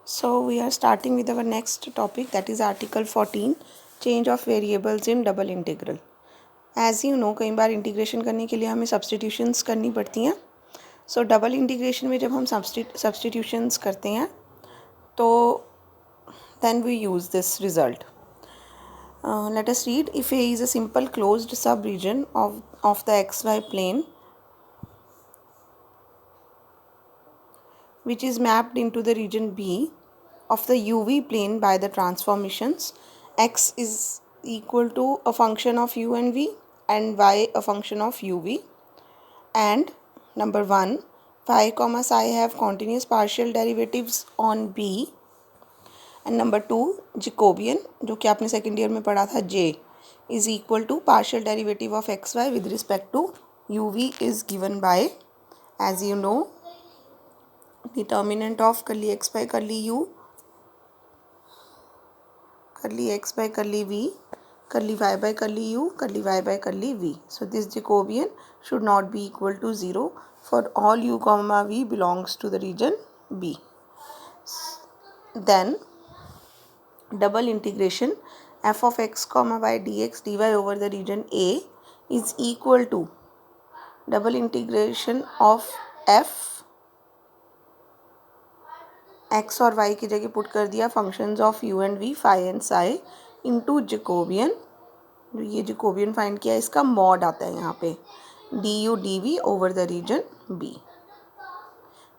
So we are starting with our next topic, that is Article 14, change of variables in double integral. As you know, कई बार integration करने के लिए हमें substitutions करनी पड़ती हैं. सो डबल इंटीग्रेशन में जब हम सब्सटीट्यूशंस करते हैं तो then we use this result. Let us read. If A is a simple closed sub-region of the xy plane which is mapped into the region B of the UV plane by the transformations, x is equal to a function of u and v and y a function of uv, and number 1, phi comma psi have continuous partial derivatives on B, and number 2, Jacobian जो कि आपने second year में पढ़ा था J is equal to partial derivative of xy with respect to uv is given by, as you know, determinant of curly x by curly u, curly x by curly v, curly y by curly u, curly y by curly v. So this Jacobian should not be equal to 0 for all u comma v belongs to the region B. Then double integration f of x comma y dx dy over the region A is equal to double integration of f x और y की जगह put कर दिया functions of u and v phi and psi into Jacobian. जो ये Jacobian find किया इसका mod आता है यहाँ पे du dv over the region b.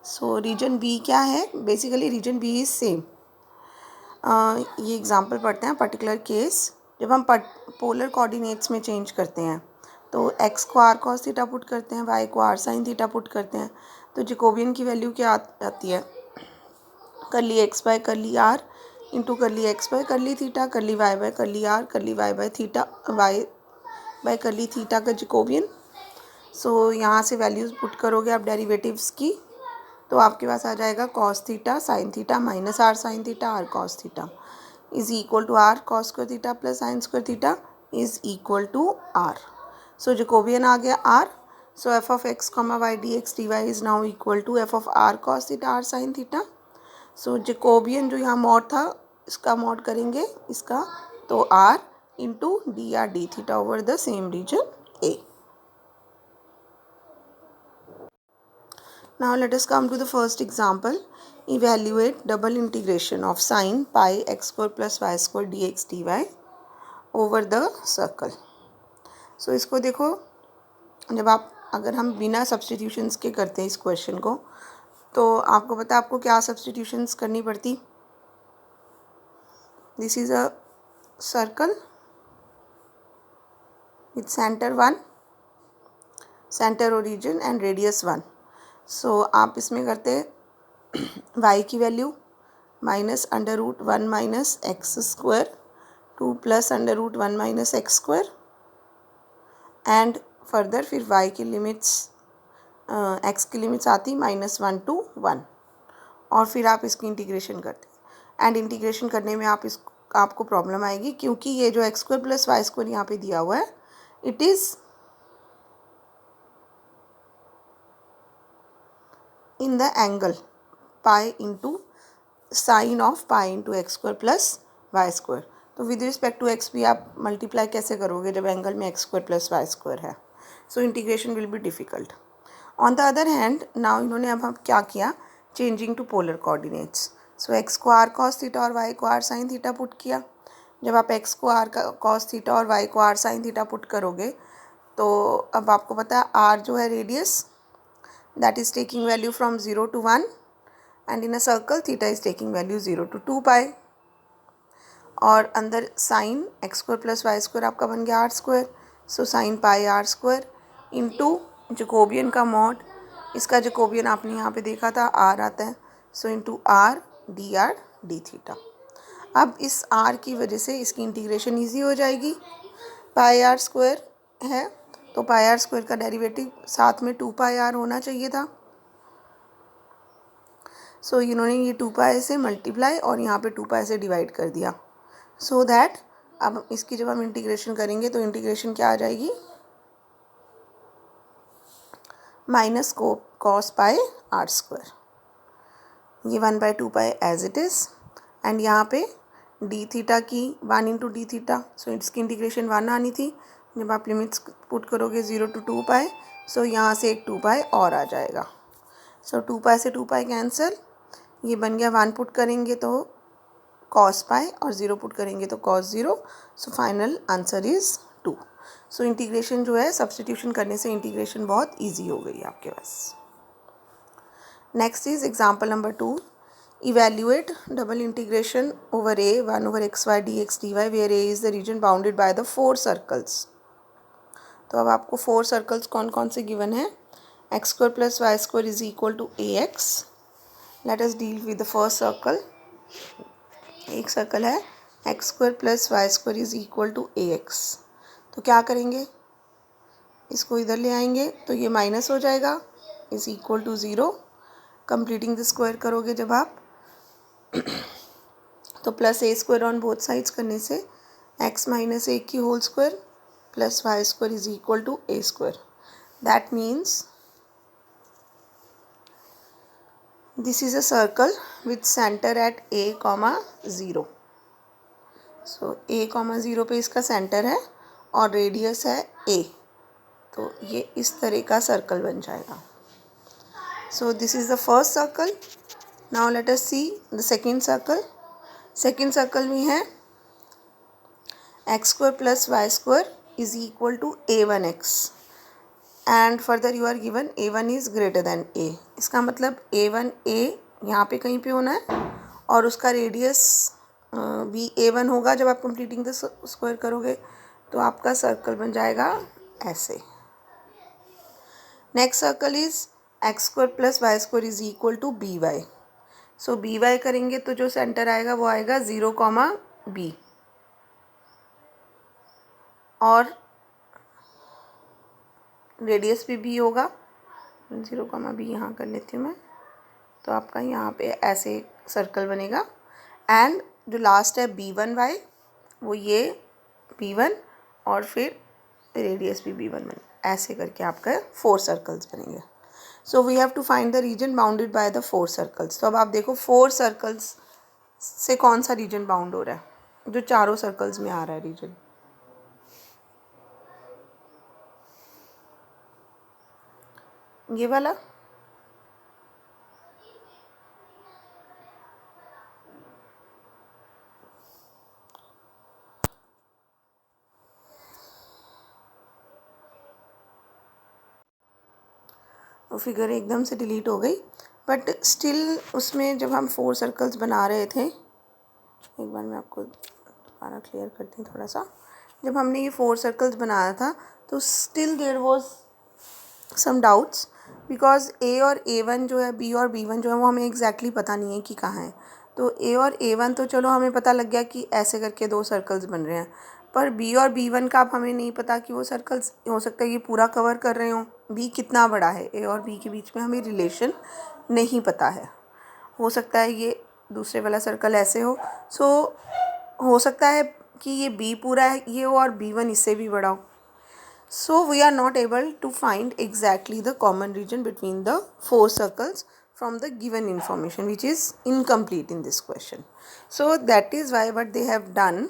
So region b क्या है? Basically region b is same. ये एग्जांपल पढ़ते हैं. पर्टिकुलर केस जब हम पोलर कोऑर्डिनेट्स में चेंज करते हैं तो x को r cos थीटा पुट करते हैं, y को r sin थीटा पुट करते हैं, तो जैकोबियन की वैल्यू क्या आती है? Curly x by curly r into curly x by curly theta, curly y by curly r, curly y by theta, y by curly theta का Jacobian. So यहाँ से वैल्यूज़ पुट करोगे आप डेरिवेटिव्स की तो आपके पास आ जाएगा cos theta sine theta minus r sine theta r cos theta is equal to r cos square theta plus sine square theta is equal to r. So Jacobian आ गया r. So f of x comma y d x d y is now equal to f of r cos theta r sine theta. So Jacobian जो यहाँ mod था इसका mod करेंगे इसका तो r into D r d theta over the same region A. Now let us come to the first example. Evaluate double integration of sin pi x square plus y square dx dy over the circle. So इसको देखो, जब आप अगर हम बिना substitutions के करते हैं इस क्वेश्चन को तो आपको पता है आपको क्या सब्सटीट्यूशंस करनी पड़ती. This is a circle with centre 1, centre origin and radius 1. So आप इसमें करते y की value minus under root 1 minus x square 2 plus under root 1 minus x square and further फिर y की लिमिट्स x की limits आती -1 to 1 और फिर आप इसकी इंटीग्रेशन करते हैं. एंड इंटीग्रेशन करने में आपको प्रॉब्लम आएगी क्योंकि ये जो x square plus y square यहाँ पे दिया हुआ है it is in the angle pi into sine of pi into x square plus y square. तो विद रिस्पेक्ट टू एक्स भी आप मल्टीप्लाई कैसे करोगे जब एंगल में x square plus y square है. So integration will be difficult. On the other hand now इन्होंने अब क्या किया, changing to polar coordinates. So x को आर कॉस थीटा और वाई को आर साइन थीटा पुट किया. जब आप एक्स को आर कॉस थीटा और वाई को आर साइन थीटा पुट करोगे तो अब आपको पता है आर जो है radius that is taking value from 0 to 1 and in a circle theta is taking value 0 to 2 pi और अंदर sine x square plus y square आपका बन गया r square. So sine pi r square into Jacobian का mod. इसका Jacobian आपने यहाँ पे देखा था आर आता है. So into r d theta. अब इस आर की वजह से इसकी इंटीग्रेशन ईजी हो जाएगी. पाई आर स्क्वायर है तो पाई आर स्क्वायर का डेरिवेटिव साथ में 2 पाई आर होना चाहिए था. सो इन्होंने ये 2 पाई से मल्टीप्लाई और यहाँ पे 2 पाई से डिवाइड कर दिया. सो दैट अब इसकी जब हम इंटीग्रेशन करेंगे तो इंटीग्रेशन क्या आ जाएगी, minus cos pi r square. ये 1/2 एज इट इज़, एंड यहाँ पे डी थीटा की 1 इंटू डी थीटा, सो इसकी इंटीग्रेशन 1 आनी थी। जब आप लिमिट्स पुट करोगे 0 to 2 सो यहाँ से एक 2 और आ जाएगा। सो 2 से 2 कैंसिल, ये बन गया 1 पुट करेंगे तो cos पाई और 0 पुट करेंगे तो cos 0। So final answer is 2। So integration जो है सब्सटीट्यूशन करने से इंटीग्रेशन बहुत ईजी हो गई आपके पास। Next is example number 2। Evaluate double integration over a 1 over xy dx dy where a is the region bounded by the 4 circles। तो अब आपको 4 सर्कल्स कौन कौन से गिवन है। x square plus y square is equal to a x. Let us deal with the first circle. एक circle है x square plus y square is equal to a x. तो क्या करेंगे, इसको इधर ले आएंगे तो ये माइनस हो जाएगा, is equal to 0। Completing the square करोगे जब आप तो plus a square on both sides करने से x माइनस ए की whole square plus y square is equal to a square. That means this is a circle with centre at a, 0। So a, 0 पे इसका centre है और radius है a, तो ये इस तरह का सर्कल बन जाएगा। So this is the first circle. Now let us see the second circle. Second circle में है x square plus y square is equal to a1x and further you are given a1 is greater than a। इसका मतलब a1 a यहाँ पे कहीं पे होना है और उसका रेडियस भी a1 होगा। जब आप कंप्लीटिंग द स्क्वायर करोगे तो आपका सर्कल बन जाएगा ऐसे। Next circle is x square plus y square is equal to b y. So b y करेंगे तो जो सेंटर आएगा वो आएगा 0, b और रेडियस भी b होगा। 0, b यहाँ कर लेती हूँ मैं, तो आपका यहाँ पे ऐसे सर्कल बनेगा। एंड जो लास्ट है b1y वो ये b1 और फिर रेडियस भी b1 बने, ऐसे करके आपका 4 सर्कल्स बनेंगे। So we have to find the region bounded by the 4 circles. तो अब आप देखो 4 सर्कल्स से कौन सा रीजन बाउंड हो रहा है, जो चारों सर्कल्स में आ रहा है रीजन। ये वाला वो फिगर एकदम से डिलीट हो गई, बट स्टिल उसमें जब हम 4 सर्कल्स बना रहे थे, एक बार मैं आपको दोबारा क्लियर करती हूँ थोड़ा सा। जब हमने ये 4 सर्कल्स बनाया था तो still there was some doubts, because a और a1 जो है, b और b1 जो है वो हमें एग्जैक्टली पता नहीं है कि कहाँ है। तो a और a1 तो चलो हमें पता लग गया कि ऐसे करके 2 सर्कल्स बन रहे हैं, पर b और b1 का अब हमें नहीं पता कि वो सर्कल्स हो सकता है ये पूरा कवर कर रहे हों। b कितना बड़ा है, a और b के बीच में हमें रिलेशन नहीं पता है। हो सकता है ये दूसरे वाला सर्कल ऐसे हो। सो हो सकता है कि ये b पूरा है ये हो और b1 इससे भी बड़ा हो। So we are not able to find exactly the common region between the 4 circles from the given information, which is incomplete in this question. So that is why what they have done,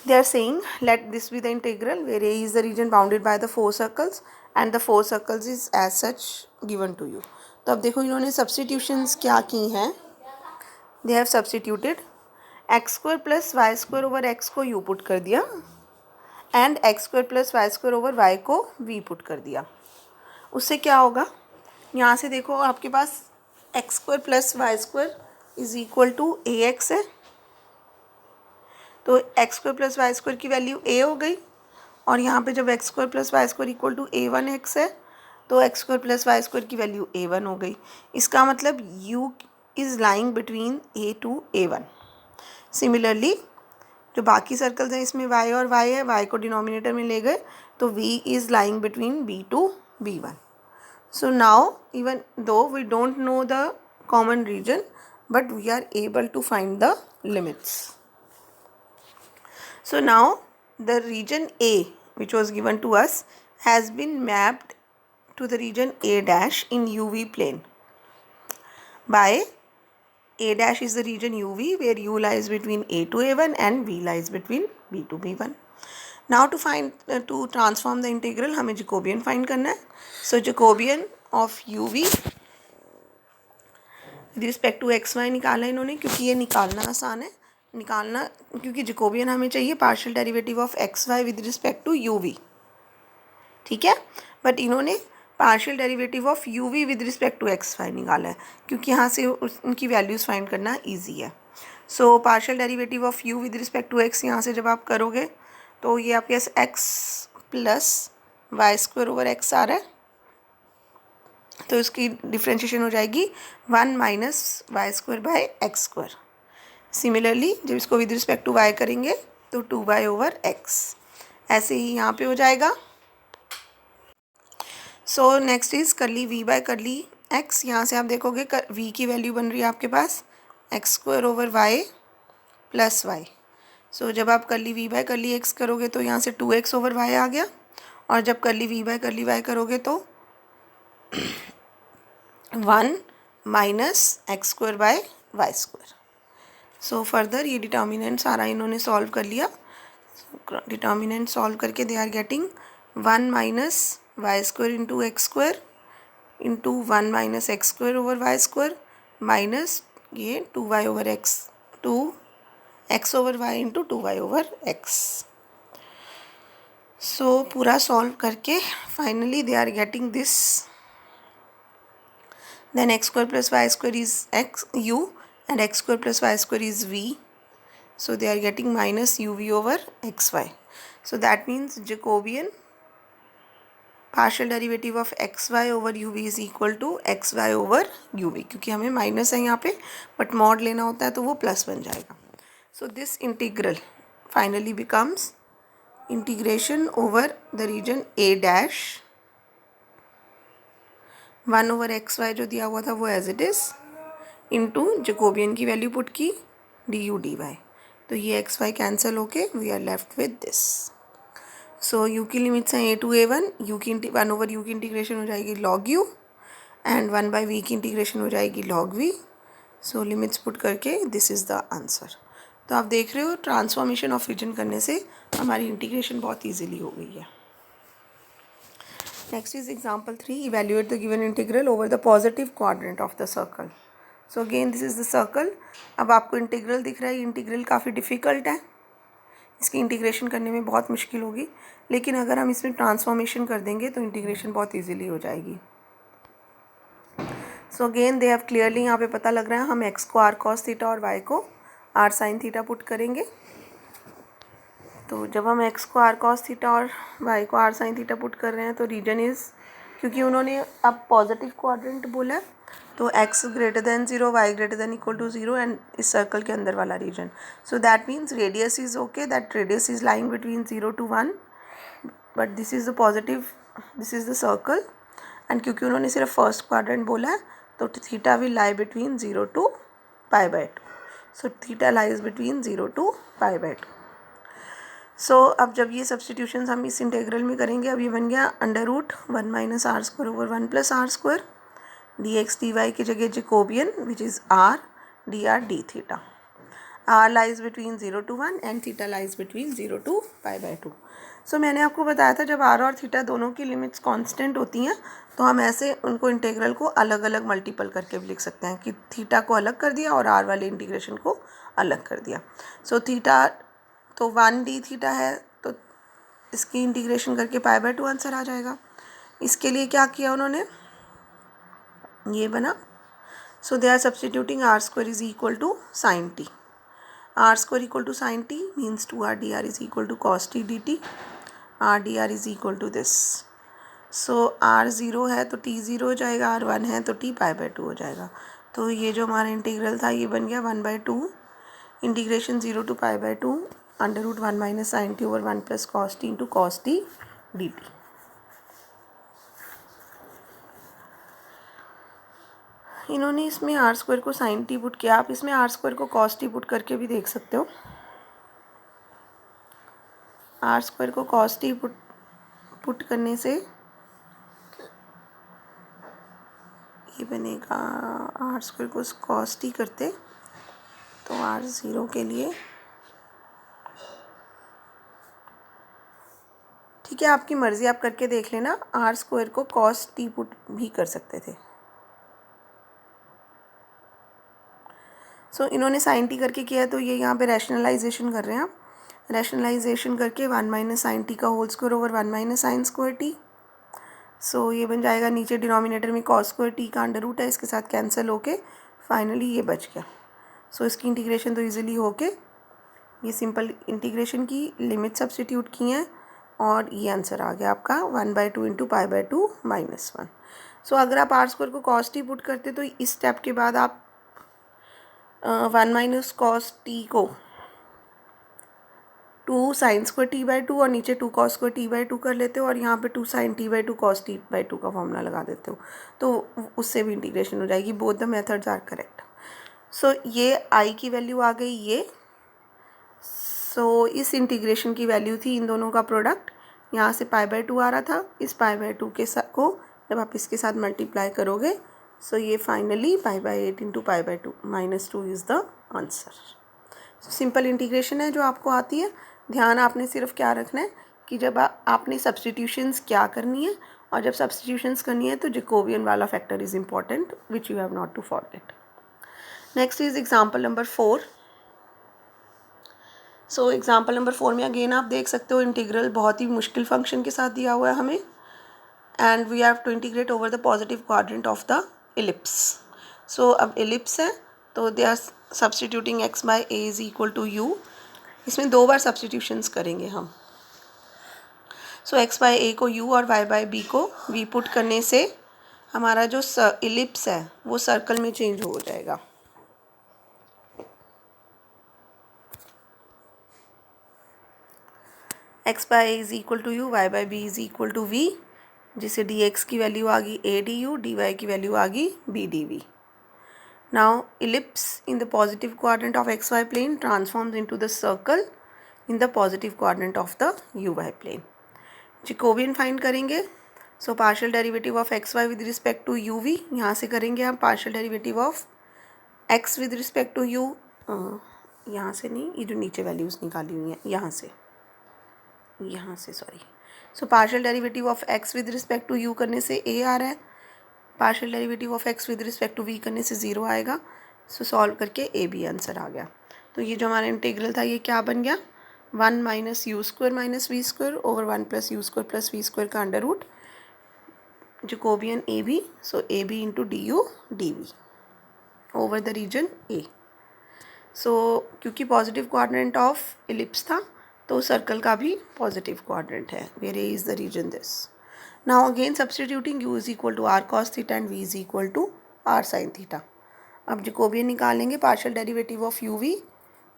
they are saying let this be the integral where a is the region bounded by the 4 circles and the 4 circles is as such given to you. तो अब देखो इन्होंने substitutions क्या की हैं। They have substituted x square plus y square over x को u put कर दिया and x square plus y square over y को वी पुट कर दिया। उससे क्या होगा, यहाँ से देखो आपके पास x square plus y square is equal to a x है, तो x square plus y square की वैल्यू ए हो गई। और यहाँ पे जब x square plus y square equal to a1x है तो x square plus y square की वैल्यू a1 हो गई। इसका मतलब u is lying between a to a1। Similarly जो बाकी सर्कल्स हैं इसमें y और y है, y को डिनोमिनेटर में ले गए तो v is lying between b to b1। So now even though we don't know the common region but we are able to find the limits. So now the region A which was given to us has been mapped to the region A dash in UV plane by A dash is the region UV where U lies between A to A1 and V lies between B to B1. Now to transform the integral हमें Jacobian find करना है. So Jacobian of UV with respect to XY निकाला इन्होंने, क्योंकि ये निकालना आसान है. निकालना क्योंकि Jacobian हमें चाहिए partial derivative of XY with respect to UV. ठीक है, बट इन्होंने partial derivative of u v with respect to x y निकाला है, क्योंकि यहाँ से उनकी वैल्यूज़ फाइंड करना ईजी है. So partial derivative of u with respect to x यहाँ से जब आप करोगे तो ये आपके पास x plus y square over x आ रहा है, तो इसकी डिफ्रेंशिएशन हो जाएगी 1 minus y square by x square. Similarly जब इसको विद रिस्पेक्ट टू वाई करेंगे तो 2y ओवर एक्स. ऐसे ही यहाँ पे हो जाएगा. सो नेक्स्ट इज करली वी बाय करली एक्स. यहाँ से आप देखोगे वी की वैल्यू बन रही है आपके पास x square over y plus y. So जब आप करली वी बाय करली एक्स करोगे तो यहाँ से 2x ओवर वाई आ गया, और जब करली वी बाय करली वाई करोगे तो 1 minus x square by y square. So further ये डिटर्मिनेंट सारा इन्होंने सॉल्व कर लिया. डिटर्मिनेंट सॉल्व करके they are getting 1 minus y square into x square into 1 minus x square over y square minus ये 2y over x 2x over y into 2y over x. So पूरा solve करके finally they are getting this. Then x square plus y square is x you and x square plus y square is v. So they are getting minus uv over xy. So that means Jacobian partial derivative of xy over uv is equal to xy over uv. क्योंकि हमें minus है यहाँ पे, but mod लेना होता है तो वो प्लस बन जाएगा. So this integral finally becomes integration over the region a dash 1 over xy जो दिया हुआ था वो as it is into Jacobian की वैल्यू पुट की डी यू डी वाई. तो ये एक्स वाई कैंसिल होके we are left with this. So u की लिमिट्स हैं ए टू A1. यू की 1 ओवर यू की इंटीग्रेशन हो जाएगी log u and 1 by v की इंटीग्रेशन हो जाएगी log v. So limits put करके दिस इज़ द आंसर. तो आप देख रहे हो ट्रांसफॉर्मेशन ऑफ रीजन करने से हमारी इंटीग्रेशन बहुत ईजिली हो गई है. Next is example 3. Evaluate the given integral over the positive quadrant of the circle. So again this is the circle. अब आपको इंटीग्रल दिख रहा है. इंटीग्रल काफ़ी डिफ़िकल्ट है, इसकी इंटीग्रेशन करने में बहुत मुश्किल होगी, लेकिन अगर हम इसमें ट्रांसफॉर्मेशन कर देंगे तो इंटीग्रेशन बहुत इजीली हो जाएगी. So again they have clearly यहाँ पे पता लग रहा है हम x को r cos थीटा और y को r sin थीटा पुट करेंगे. तो जब हम x को r cos थीटा और y को r sin थीटा पुट कर रहे हैं तो रीजन इज़, क्योंकि उन्होंने अब पॉजिटिव क्वाड्रेंट बोला है तो x greater than 0 y greater than equal to 0 and इस सर्कल के अंदर वाला region. So that means radius is okay, that radius is lying between 0 to 1, but this is the positive, this is the circle. And क्योंकि उन्होंने सिर्फ first quadrant बोला है तो theta will lie between 0 to π/2. So theta lies between 0 to π/2. So अब जब ये substitutions हम इस इंटीग्रल में करेंगे, अब ये बन गया under root 1 minus r square over 1 plus r square d x d y की जगह Jacobian which is r d r d theta. R lies between 0 to 1 and theta lies between 0 to π/2. So मैंने आपको बताया था जब are और theta दोनों की लिमिट्स कांस्टेंट होती हैं तो हम ऐसे उनको इंटीग्रल को अलग अलग मल्टीपल करके भी लिख सकते हैं कि थीटा को अलग कर दिया और आर वाले इंटीग्रेशन को अलग कर दिया. सो थीटा तो 1 डी थीटा है तो इसकी इंटीग्रेशन करके π/2 आंसर आ जाएगा. इसके लिए क्या किया उन्होंने, ये बना. So they are substituting r square is equal to sine t. R square equal to sine t means 2r dr is equal to cos t d t. R d r is equal to this. So r 0 है तो T 0 हो जाएगा, are 1 है तो T π/2 हो जाएगा. तो ये जो हमारा इंटीग्रल था ये बन गया 1/2 integration 0 to π/2 under root 1 minus sine t over 1 plus cos t into cos t d t. इन्होंने इसमें आर स्क्वायर को साइन टी पुट किया. आप इसमें आर स्क्वायर को कॉस टी पुट करके भी देख सकते हो. आर स्क्वायर को कॉस टी पुट करने से ये बनेगा आर स्क्वायर को कॉस टी करते तो आर ज़ीरो के लिए, ठीक है आपकी मर्ज़ी, आप करके देख लेना। आर स्क्वायर को कॉस टी पुट भी कर सकते थे। सो इन्होंने साइन टी करके किया तो ये यहाँ पे रैशनलाइजेशन कर रहे हैं आप। रैशनलाइजेशन करके 1 माइनस साइन टी का whole square over 1 minus sine square t. So ये बन जाएगा, नीचे डिनोमिनेटर में कॉस स्क्वायर टी का अंडर रूट है, इसके साथ कैंसिल होके फाइनली ये बच गया। सो इसकी इंटीग्रेशन तो इजीली होके ये सिंपल इंटीग्रेशन की लिमिट सब्स्टिट्यूट की हैं और ये आंसर आ गया आपका 1/2 इंटू π/2 -1। सो अगर आप आर स्क्वायर को कॉस टी पुट करते तो इस स्टेप के बाद आप 1 माइनस कॉस टी को 2 साइन स्क्वायर t/2 और नीचे 2 कॉस स्क्वायर t/2 कर लेते हो और यहाँ पे 2 साइन t/2 कॉस t/2 का फॉर्मूला लगा देते हो, तो उससे भी इंटीग्रेशन हो जाएगी। Both the methods are correct. So ये आई की वैल्यू आ गई ये। सो इस इंटीग्रेशन की वैल्यू थी इन दोनों का प्रोडक्ट, यहाँ से π/2 आ रहा था, इस π/2 के साथ को जब आप इसके साथ मल्टीप्लाई करोगे सो ये finally π/8 into π/2 -2 is the answer. Simple integration है जो आपको आती है। ध्यान आपने सिर्फ क्या रखना है कि जब आपने सब्स्टिट्यूशंस क्या करनी है, और जब सब्स्टिट्यूशंस करनी है तो जैकोबियन वाला factor is important which you have not to forget. Next is example number 4। So example number 4 में अगेन आप देख सकते हो इंटीग्रल बहुत ही मुश्किल फंक्शन के साथ दिया हुआ है हमें, and we have to integrate over the positive quadrant of the ellipse. So अब इलिप्स है तो they are substituting x by a is equal to u. इसमें 2 बार सब्स्टिट्यूशंस करेंगे हम। सो x बाई ए को u और y बाई बी को v put करने से हमारा जो इलिप्स है वो सर्कल में चेंज हो जाएगा। x by a is equal to u, y by b is equal to v, जिसे dx की वैल्यू आ गई a du, dy की वैल्यू आ गई b dv। Now ellipse in the positive quadrant of xy plane transforms into the circle in the positive quadrant of the uy plane. Jacobian find करेंगे। So partial derivative of x y with respect to u v, यहाँ से करेंगे हम partial derivative of x with respect to u, यहाँ से नहीं, ये जो नीचे वैल्यूज़ निकाली हुई हैं यहाँ से sorry. So partial derivative of x with respect to u करने से ए आ रहा है, partial derivative of x with respect to v करने से 0 आएगा। सो सॉल्व करके ए बी आंसर आ गया। तो ये जो हमारा इंटीग्रल था ये क्या बन गया, 1 minus u square minus v square over 1 plus u square plus v square का under root Jacobian a b. So a b into d u d v over the region a. So क्योंकि positive quadrant of ellipse था तो circle का भी positive quadrant है, where a is the region this. Now again substituting u is equal to r cos theta and v is equal to r sin theta. अब Jacobian निकालेंगे partial derivative of u v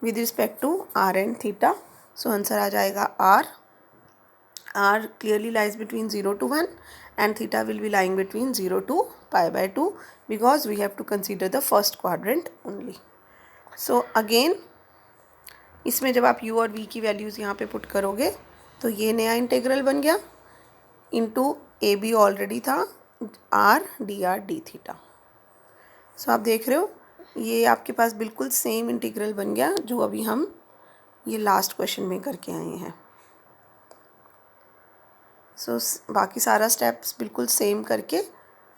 with respect to r and theta. So answer आ जाएगा r clearly lies between 0 to 1 and theta will be lying between 0 to π/2 because we have to consider the first quadrant only. So again इसमें जब आप u और v की values यहाँ पे put करोगे तो ये नया इंटीग्रल बन गया इंटू ए बी ऑलरेडी था आर डी थीटा। सो आप देख रहे हो ये आपके पास बिल्कुल सेम इंटीग्रल बन गया जो अभी हम ये लास्ट क्वेश्चन में करके आए हैं। सो बाकी सारा स्टेप्स बिल्कुल सेम करके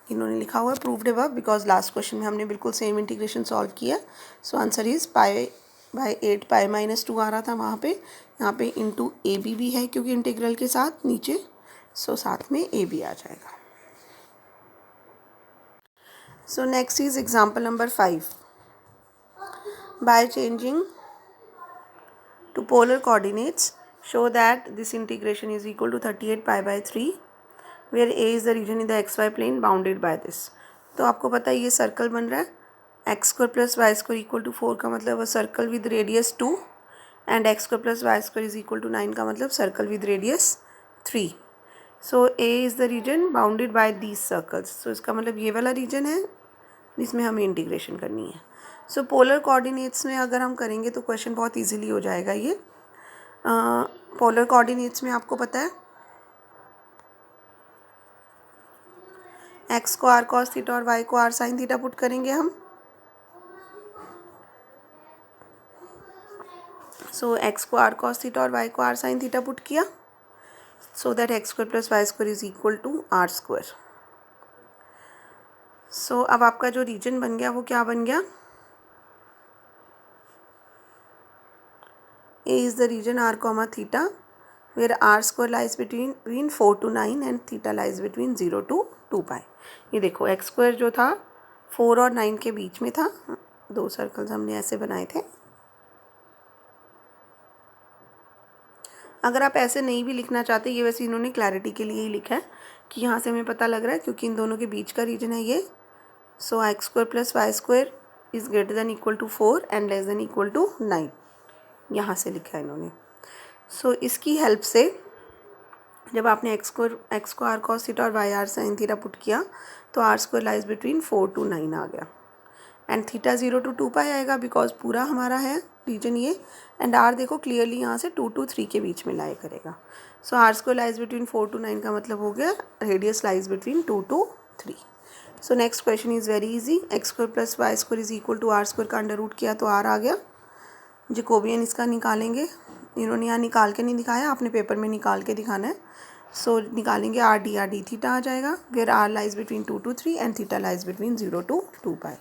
इन्होंने लिखा हुआ है proved above, because last question में हमने बिल्कुल सेम इंटीग्रेशन सॉल्व किया। सो आंसर इज़ π/8 π-2 आ रहा था वहाँ पे, यहाँ पे इंटू ए बी भी है क्योंकि इंटीग्रल के साथ नीचे, सो साथ में ए भी आ जाएगा। So next is example number 5। By changing to polar coordinates show that this integration is equal to 38 π/3 where a is the region in the x y plane bounded by this. तो आपको पता है ये सर्कल बन रहा है, x square plus y square equal to 4 का मतलब circle with radius 2 and x square plus y square is equal to 9 का मतलब circle with radius 3। So a is the region bounded by these circles. So इसका मतलब ये वाला reason है जिसमें हमें इंटीग्रेशन करनी है। सो पोलर कोऑर्डिनेट्स में अगर हम करेंगे तो क्वेश्चन बहुत इजीली हो जाएगा। ये पोलर कोऑर्डिनेट्स में आपको पता है एक्स को आर कॉस थीटा और वाई को आर साइन थीटा पुट करेंगे हम। सो एक्स को आर कॉस थीटा और वाई को आर साइन थीटा पुट किया, so that x square plus y square is equal to r square. So अब आपका जो रीजन बन गया वो क्या बन गया, a is the region r comma theta where r square lies between 4 to 9 and theta lies between 0 to 2 pi. ये देखो एक्स स्क्वायर जो था 4 और 9 के बीच में था, दो सर्कल्स हमने ऐसे बनाए थे। अगर आप ऐसे नहीं भी लिखना चाहते, ये वैसे इन्होंने क्लैरिटी के लिए ही लिखा है कि यहाँ से हमें पता लग रहा है क्योंकि इन दोनों के बीच का रीजन है ये। So x square plus y square is greater than equal to 4 and less than equal to 9, यहाँ से लिखा है इन्होंने। सो इसकी हेल्प से जब आपने एक्स को आर कॉस थीटा और y r sine theta put किया तो r square lies between 4 to 9 आ गया एंड थीटा 0 to 2 पाई आएगा बिकॉज पूरा हमारा है रीजन ये, एंड आर देखो क्लियरली यहाँ से 2 to 3 के बीच में लाई करेगा। So r square lies between 4 to 9 का मतलब हो गया radius lies between 2 to 3। So next question is very easy, x square plus y square is equal to r square का अंडर रूट किया तो आर आ गया। जैकोबियन इसका निकालेंगे, इन्होंने यहाँ निकाल के नहीं दिखाया, आपने पेपर में निकाल के दिखाना है। सो निकालेंगे आर डी थीटा आ जाएगा where r lies between 2 to 3 and theta lies between 0 to 2 pi.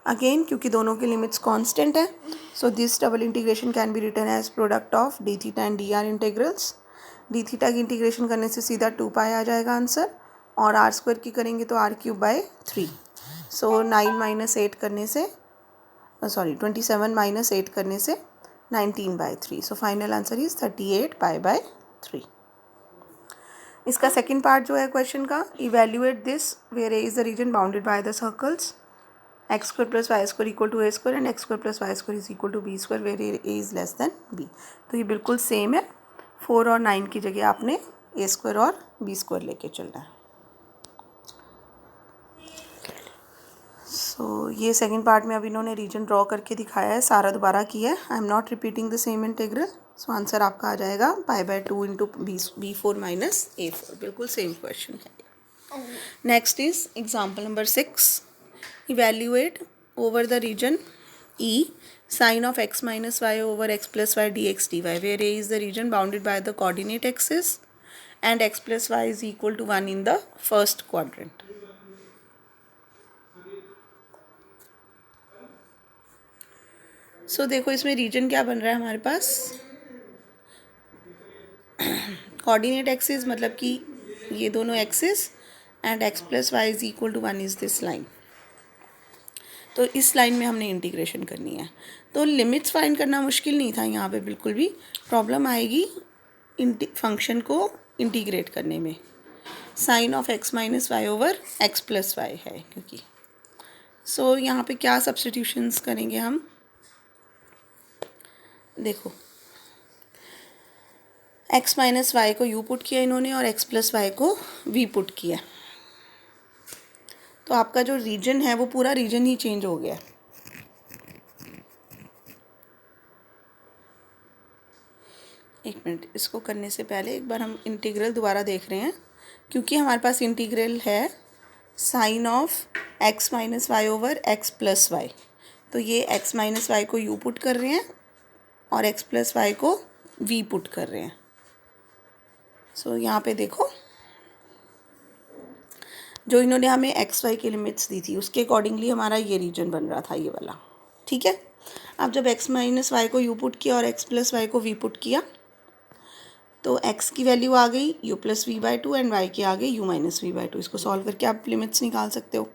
Again क्योंकि दोनों के लिमिट्स कांस्टेंट है, so this double integration can be written as product of d theta and d r integrals. D theta की integration करने से सीधा 2 पाई आ जाएगा answer, और आर स्क्वायर की करेंगे तो r cube by 3। So 9 minus 8 करने से 27 माइनस 8 करने से 19/3। So final answer is 38 pi. इसका सेकंड पार्ट जो है क्वेश्चन का, evaluate this where a is the region bounded by the circles x square plus y square equal to a square and x square plus y square is equal to b square where a is less than B. तो ये बिल्कुल same है, 4 और 9 की जगह आपने ए square और B square लेके चलना है। सो ये सेकंड पार्ट में अब इन्होंने रीजन ड्रॉ करके दिखाया है, सारा दोबारा किया है। I am not repeating the same integral. So answer आपका आ जाएगा pi into B4 minus A4, बिल्कुल सेम क्वेश्चन है। Next is example number 6, evaluate over the region E sine of x minus y over x plus y dx dy where A is the region bounded by the coordinate axis and x plus y is equal to 1 in the first quadrant. So देखो इसमें reason क्या बन रहा है हमारे पास, coordinate axis मतलब कि ये दोनों axis and x plus y is equal to 1 is this line. तो इस लाइन में हमने इंटीग्रेशन करनी है, तो लिमिट्स फाइंड करना मुश्किल नहीं था, यहाँ पे बिल्कुल भी प्रॉब्लम आएगी फंक्शन को इंटीग्रेट करने में। Sine of x minus y over x plus y है क्योंकि, सो यहाँ पे क्या सब्स्टिट्यूशंस करेंगे हम, देखो x माइनस वाई को u पुट किया इन्होंने और x प्लस वाई को v पुट किया, तो आपका जो रीजन है वो पूरा रीजन ही चेंज हो गया। एक मिनट, इसको करने से पहले एक बार हम इंटीग्रल दोबारा देख रहे हैं, क्योंकि हमारे पास इंटीग्रल है sine of x minus y over x plus y, तो ये x माइनस वाई को u पुट कर रहे हैं और x प्लस वाई को v पुट कर रहे हैं। सो यहाँ पे देखो जो इन्होंने हमें एक्स वाई की लिमिट्स दी थी उसके अकॉर्डिंगली हमारा ये रीजन बन रहा था, ये वाला, ठीक है। अब जब x माइनस वाई को u पुट किया और x प्लस वाई को v पुट किया तो x की वैल्यू आ गई u plus v/2 and y की आ गई u माइनस v/2। इसको सॉल्व करके आप लिमिट्स निकाल सकते हो।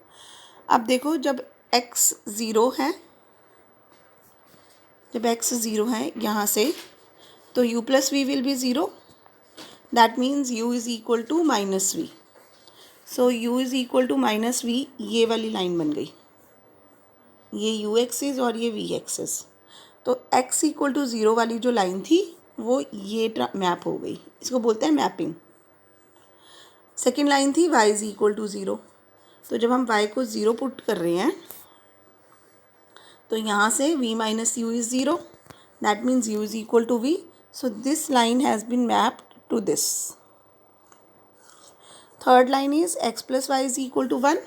अब देखो जब x 0 है, जब x 0 है यहाँ से, तो u plus v will be 0, that means u is equal to minus v। So u is equal to minus v, ये वाली लाइन बन गई, ये u एक्सिस और ये v एक्सिस। तो x इक्वल टू 0 वाली जो लाइन थी वो ये मैप हो गई, इसको बोलते हैं मैपिंग। सेकेंड लाइन थी y इज़ इक्वल टू 0, तो जब हम y को 0 पुट कर रहे हैं तो यहाँ से v minus u is 0, that means u is equal to v। So this line has been mapped to this. Third line is x plus y is equal to 1।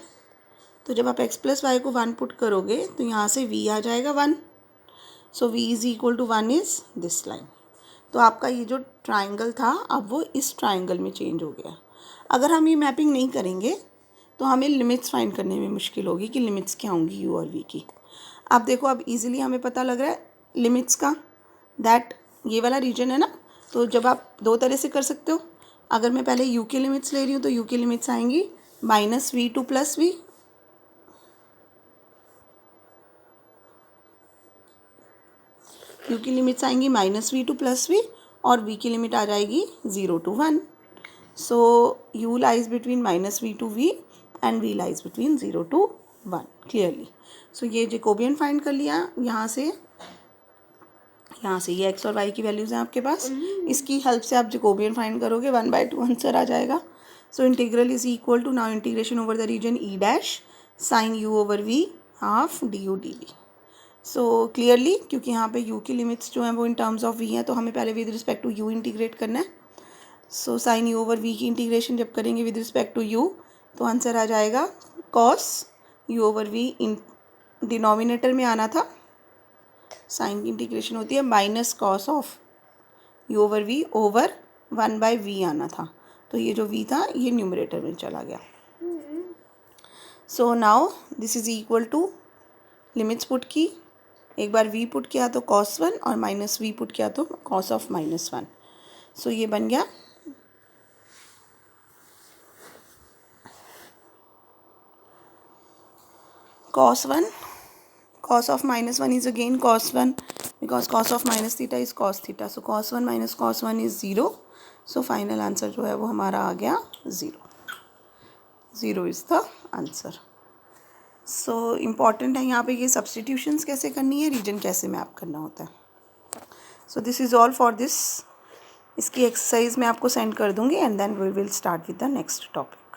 तो जब आप x प्लस वाई को 1 put करोगे तो यहाँ से v आ जाएगा 1। So v is equal to 1 is this line. तो आपका ये जो ट्राइंगल था अब वो इस ट्राइंगल में चेंज हो गया। अगर हम ये मैपिंग नहीं करेंगे तो हमें लिमिट्स फाइंड करने में मुश्किल होगी कि लिमिट्स क्या होंगी u और v की। अब देखो, अब इजीली हमें पता लग रहा है लिमिट्स का, दैट ये वाला रीजन है ना। तो जब आप दो तरह से कर सकते हो, अगर मैं पहले u की लिमिट्स ले रही हूँ तो u की लिमिट्स आएंगी -v2 प्लस v, u की लिमिट्स आएंगी -v2 प्लस v, और v की लिमिट आ जाएगी 0 to 1। So u lies between -v to v and v lies between 0 to 1 clearly. So ये जैकोबियन फाइंड कर लिया। यहाँ से ये x और y की वैल्यूज़ हैं आपके पास। इसकी हेल्प से आप जैकोबियन फाइंड करोगे, 1/2 आंसर आ जाएगा। So integral is equal to, now integration over the region e dash sine u over v half du dv। सो क्लियरली क्योंकि यहाँ पे u की लिमिट्स जो हैं वो इन टर्म्स ऑफ v हैं, तो हमें पहले with respect to u integrate करना है। So sine u over v की इंटीग्रेशन जब करेंगे विद रिस्पेक्ट टू u तो आंसर आ जाएगा कॉस u ओवर v। इन डिनोमिनेटर में आना था, साइन की इंटीग्रेशन होती है minus cos of u over v over 1/v आना था। तो ये जो v था ये न्यूमरेटर में चला गया। So now this is equal to, limits put की, एक बार v पुट किया तो cos 1 और -v पुट किया तो cos ऑफ -1। सो ये बन गया cos 1, cos of -1 is again cos 1 because cos of minus theta is cos theta. So cos 1 minus cos 1 is 0. So final answer जो है वो हमारा आ गया 0। 0 is the answer. So important है यहाँ पे ये substitutions कैसे करनी है, रीजन कैसे मैप करना होता है। So this is all for this। इसकी एक्सरसाइज मैं आपको सेंड कर दूँगी and then we will start with the next topic.